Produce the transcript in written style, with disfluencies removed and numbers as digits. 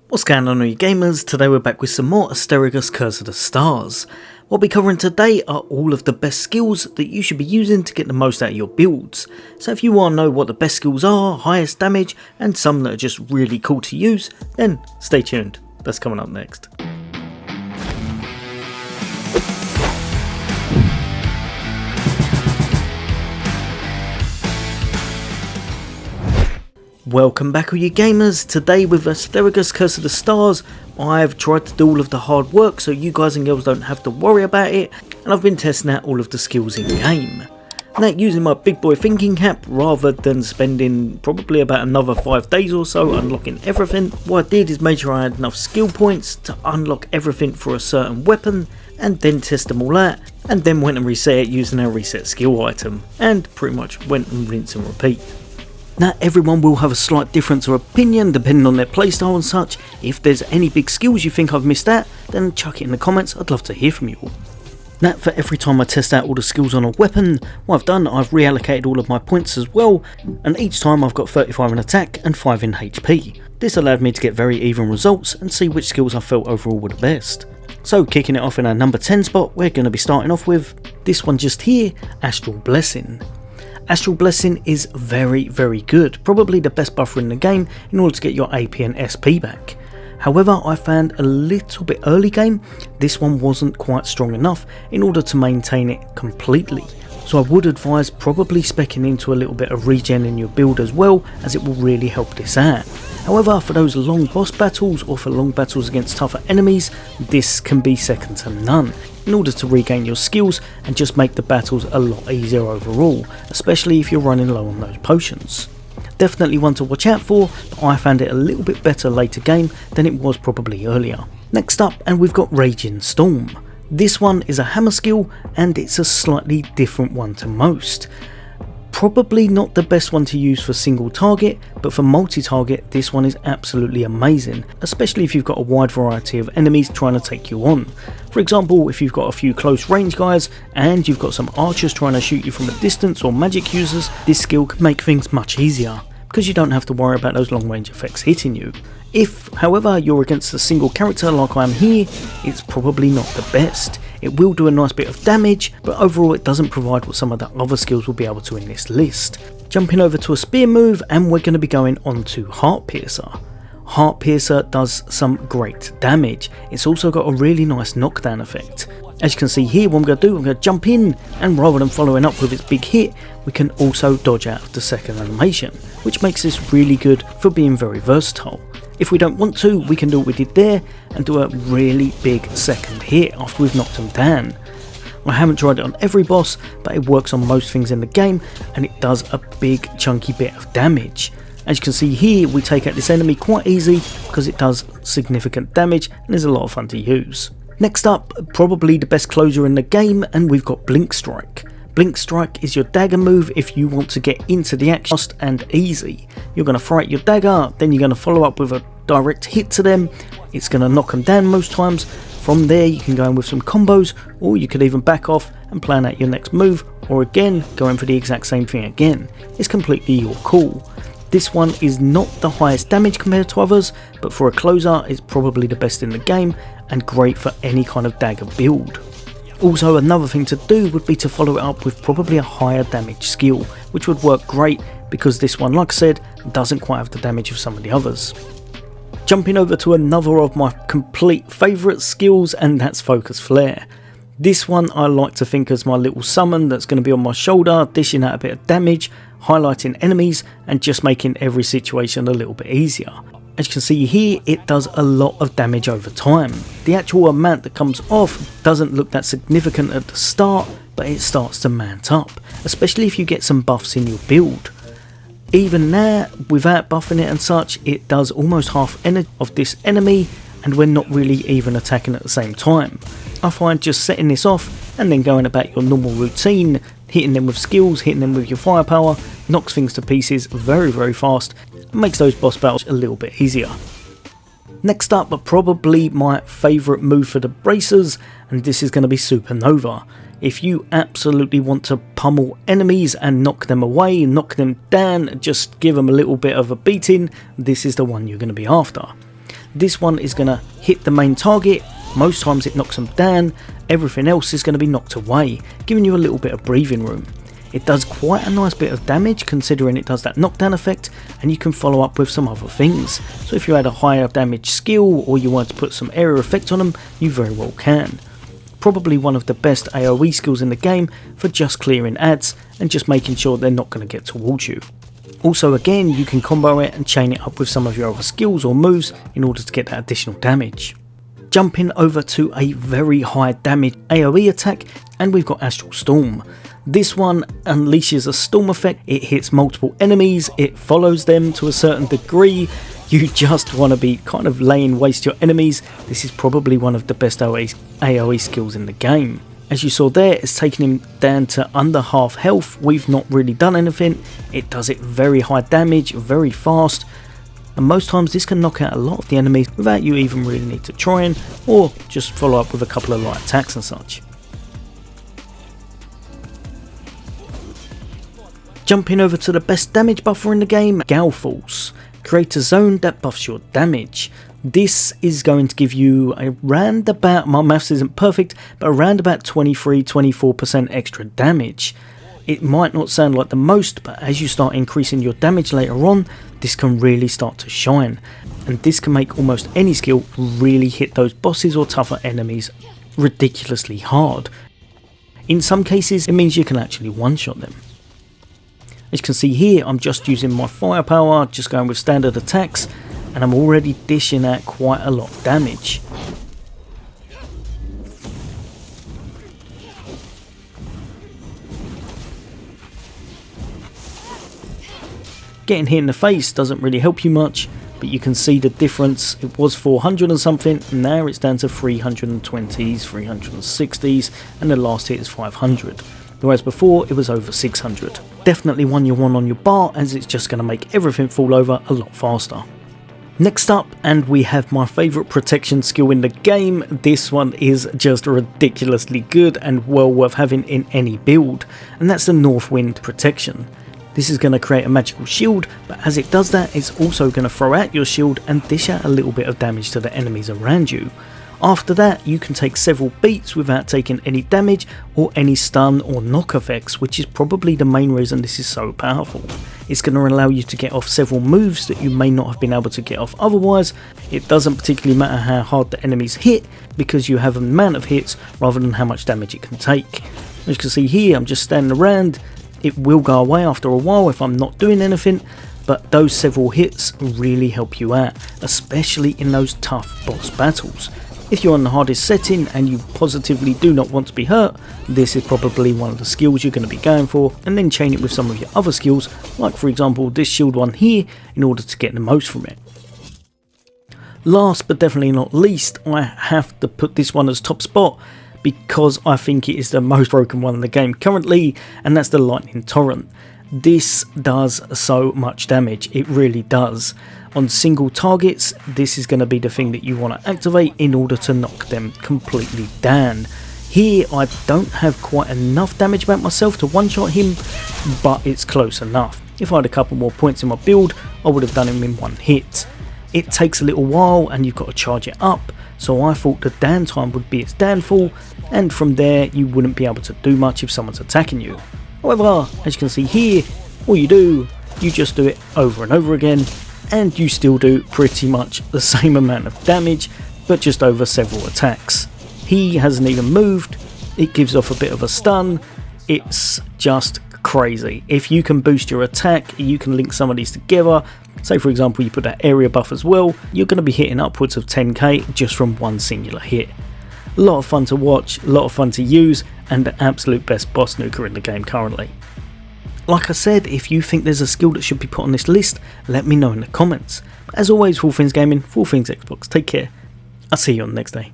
What's going on, all you gamers? Today we're back with some more Asterigos Curse of the Stars. What we'll be covering today are all of the best skills that you should be using to get the most out of your builds. So if you want to know what the best skills are, highest damage, and some that are just really cool to use, then stay tuned. That's coming up next. Welcome back, all you gamers. Today with Asterigos Curse of the Stars, I've tried to do all of the hard work so you guys and girls don't have to worry about it, and I've been testing out all of the skills in game. Now, using my big boy thinking cap rather than spending probably about another 5 days or so unlocking everything, what I did is make sure I had enough skill points to unlock everything for a certain weapon and then test them all out, and then went and reset it using our reset skill item, and pretty much went and rinse and repeat. Now, everyone will have a slight difference or opinion depending on their playstyle and such. If there's any big skills you think I've missed out, then chuck it in the comments. I'd love to hear from you all. Now, for every time I test out all the skills on a weapon, what I've done, I've reallocated all of my points as well, and each time I've got 35 in attack and 5 in HP. This allowed me to get very even results and see which skills I felt overall were the best. So, kicking it off in our number 10 spot, we're going to be starting off with this one just here, Astral Blessing. Astral Blessing is very good, probably the best buffer in the game in order to get your AP and SP back. However, I found a little bit early game, this one wasn't quite strong enough in order to maintain it completely. So I would advise probably speccing into a little bit of regen in your build as well, as it will really help this out. However, for those long boss battles or for long battles against tougher enemies, this can be second to none in order to regain your skills and just make the battles a lot easier overall, especially if you're running low on those potions. Definitely one to watch out for, but I found it a little bit better later game than it was probably earlier. Next up, and we've got Raging Storm. This one is a hammer skill and it's a slightly different one to most. Probably not the best one to use for single target, but for multi-target this one is absolutely amazing, especially if you've got a wide variety of enemies trying to take you on. For example, if you've got a few close range guys and you've got some archers trying to shoot you from a distance or magic users, this skill can make things much easier, because you don't have to worry about those long range effects hitting you. If, however, you're against a single character like I am here, it's probably not the best. It will do a nice bit of damage, but overall it doesn't provide what some of the other skills will be able to in this list. Jumping over to a spear move, and we're going to be going on to Heartpiercer. Heartpiercer does some great damage. It's also got a really nice knockdown effect. As you can see here, what I'm going to do, I'm going to jump in, and rather than following up with its big hit, we can also dodge out of the second animation, which makes this really good for being very versatile. If we don't want to, we can do what we did there and do a really big second hit after we've knocked them down. I haven't tried it on every boss, but it works on most things in the game and it does a big chunky bit of damage. As you can see here, we take out this enemy quite easy because it does significant damage and is a lot of fun to use. Next up, probably the best closer in the game, and we've got Blink Strike. Blink Strike is your dagger move if you want to get into the action fast and easy. You're going to throw out your dagger, then you're going to follow up with a direct hit to them. It's going to knock them down most times. From there you can go in with some combos, or you could even back off and plan out your next move, or again go in for the exact same thing again. It's completely your call. This one is not the highest damage compared to others, but for a closer it's probably the best in the game and great for any kind of dagger build. Also, another thing to do would be to follow it up with probably a higher damage skill, which would work great because this one, like I said, doesn't quite have the damage of some of the others. Jumping over to another of my complete favourite skills, and that's Focus Flair. This one I like to think as my little summon that's going to be on my shoulder, dishing out a bit of damage, highlighting enemies and just making every situation a little bit easier. As you can see here, it does a lot of damage over time. The actual amount that comes off doesn't look that significant at the start, but it starts to mount up, especially if you get some buffs in your build. Even now, without buffing it and such, it does almost half energy of this enemy, and we're not really even attacking at the same time. I find just setting this off and then going about your normal routine, hitting them with skills, hitting them with your firepower, knocks things to pieces very fast, and makes those boss battles a little bit easier. Next up, probably my favourite move for the bracers, and this is going to be Supernova. If you absolutely want to pummel enemies and knock them away, knock them down, just give them a little bit of a beating, this is the one you're going to be after. This one is going to hit the main target, most times it knocks them down, everything else is going to be knocked away, giving you a little bit of breathing room. It does quite a nice bit of damage considering it does that knockdown effect, and you can follow up with some other things. So if you had a higher damage skill or you wanted to put some area effect on them, you very well can. Probably one of the best AoE skills in the game for just clearing ads and just making sure they're not going to get towards you. Also again, you can combo it and chain it up with some of your other skills or moves in order to get that additional damage. Jumping over to a very high damage AoE attack, and we've got Astral Storm. This one unleashes a storm effect, it hits multiple enemies, it follows them to a certain degree. You just want to be kind of laying waste to your enemies. This is probably one of the best AoE skills in the game. As you saw there, it's taken him down to under half health. We've not really done anything. It does it very high damage, very fast. And most times this can knock out a lot of the enemies without you even really need to try and, or just follow up with a couple of light attacks and such. Jumping over to the best damage buffer in the game, Gau Falls. Create a zone that buffs your damage. This is going to give you around about, my maths isn't perfect, but around about 23-24% extra damage. It might not sound like the most, but as you start increasing your damage later on, this can really start to shine. And this can make almost any skill really hit those bosses or tougher enemies ridiculously hard. In some cases, it means you can actually one-shot them. As you can see here, I'm just using my firepower, just going with standard attacks, and I'm already dishing out quite a lot of damage. Getting hit in the face doesn't really help you much, but you can see the difference. It was 400 and something, now it's down to 320s, 360s, and the last hit is 500. Whereas before it was over 600. Definitely one you want on your bar, as it's just going to make everything fall over a lot faster. Next up, and we have my favourite protection skill in the game. This one is just ridiculously good and well worth having in any build, and that's the North Wind protection. This is going to create a magical shield, but as it does that, it's also going to throw out your shield and dish out a little bit of damage to the enemies around you. After that, you can take several beats without taking any damage or any stun or knock effects, which is probably the main reason this is so powerful. It's going to allow you to get off several moves that you may not have been able to get off otherwise. It doesn't particularly matter how hard the enemies hit, because you have an amount of hits rather than how much damage it can take. As you can see here, I'm just standing around. It will go away after a while if I'm not doing anything, but those several hits really help you out, especially in those tough boss battles. If you're on the hardest setting and you positively do not want to be hurt, this is probably one of the skills you're going to be going for, and then chain it with some of your other skills, like for example this shield one here, in order to get the most from it. Last but definitely not least, I have to put this one as top spot, because I think it is the most broken one in the game currently, and that's the In Torrent. This does so much damage, it really does. On single targets, this is going to be the thing that you want to activate in order to knock them completely down. Here I don't have quite enough damage about myself to one-shot him, but it's close enough. If I had a couple more points in my build, I would have done him in one hit. It takes a little while and you've got to charge it up, so I thought the downtime would be its downfall, and from there you wouldn't be able to do much if someone's attacking you. However, as you can see here, all you do, you just do it over and over again, and you still do pretty much the same amount of damage, but just over several attacks. He hasn't even moved, it gives off a bit of a stun, it's just crazy. If you can boost your attack, you can link some of these together. Say for example you put that area buff as well, you're going to be hitting upwards of 10k just from one singular hit. A lot of fun to watch, a lot of fun to use, and the absolute best boss nuker in the game currently. Like I said, if you think there's a skill that should be put on this list, let me know in the comments. As always, for all things gaming, for all things Xbox, take care. I'll see you on the next day.